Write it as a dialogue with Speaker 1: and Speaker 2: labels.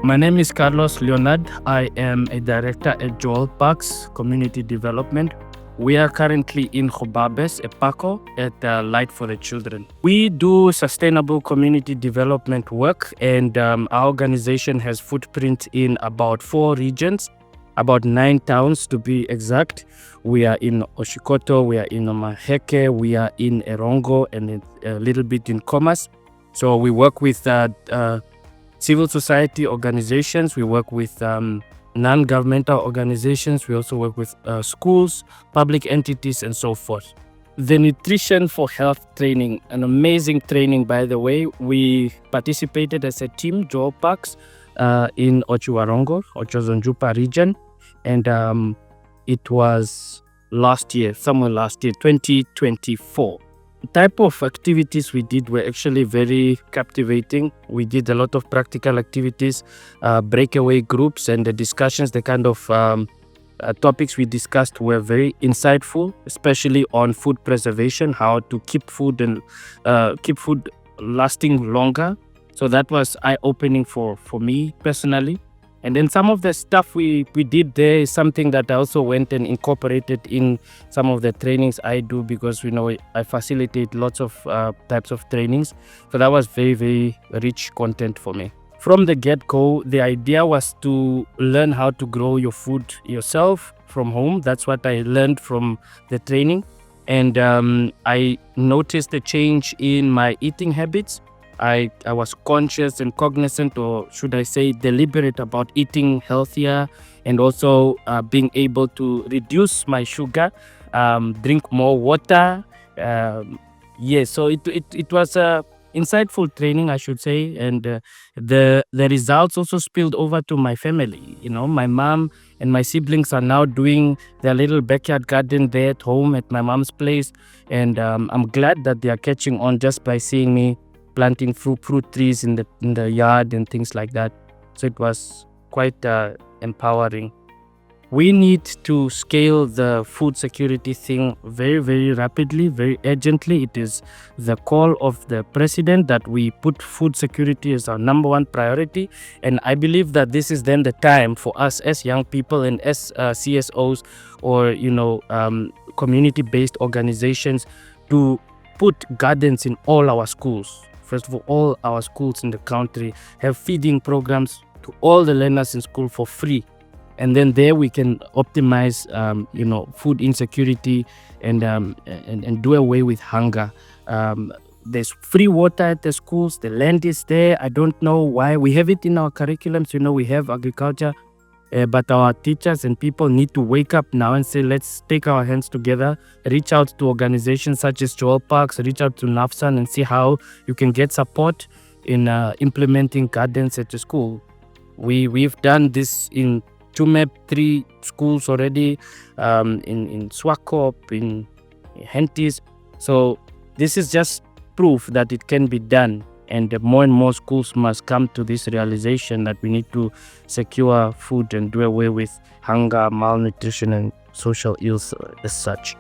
Speaker 1: My name is Carlos Leonard. I am a director at Joel Parks Community Development. We are currently in Khobabes, Epako, at Light for the Children. We do sustainable community development work, and our organization has footprint in about 4 regions, about 9 towns to be exact. We are in Oshikoto, we are in Maheke, we are in Erongo, and a little bit in Komas. So we work with civil society organizations, we work with non-governmental organizations, we also work with schools, public entities, and so forth. The Nutrition for Health training, an amazing training, by the way. We participated as a team, Joel Parks, in Ochuarongo, Ochozonjupa region, and it was somewhere last year, 2024. The type of activities we did were actually very captivating. We did a lot of practical activities, breakaway groups, and the discussions, the kind of topics we discussed were very insightful, especially on food preservation, how to keep food and keep food lasting longer. So that was eye-opening for me personally. And then some of the stuff we did there is something that I also went and incorporated in some of the trainings I do, because I facilitate lots of types of trainings. So that was very, very rich content for me. From the get-go, the idea was to learn how to grow your food yourself from home. That's what I learned from the training. And I noticed a change in my eating habits. I was conscious and cognizant, or should I say deliberate, about eating healthier, and also being able to reduce my sugar, drink more water. So it was a insightful training, I should say, and the results also spilled over to my family. My mom and my siblings are now doing their little backyard garden there at home at my mom's place, and I'm glad that they are catching on just by seeing me planting fruit trees in the yard and things like that. So it was quite empowering. We need to scale the food security thing very, very rapidly, very urgently. It is the call of the president that we put food security as our number one priority. And I believe that this is then the time for us as young people and as CSOs or community-based organizations to put gardens in all our schools. First of all our schools in the country have feeding programs to all the learners in school for free. And then there we can optimize, food insecurity and do away with hunger. There's free water at the schools. The land is there. I don't know why. We have it in our curriculums. We have agriculture. But our teachers and people need to wake up now and say, let's take our hands together, reach out to organizations such as Joel Parks, reach out to NAFSAN and see how you can get support in implementing gardens at the school. We've done this in Chumeb, 3 schools already, in Swakop, in Henties. So this is just proof that it can be done. And more schools must come to this realization that we need to secure food and do away with hunger, malnutrition, and social ills as such.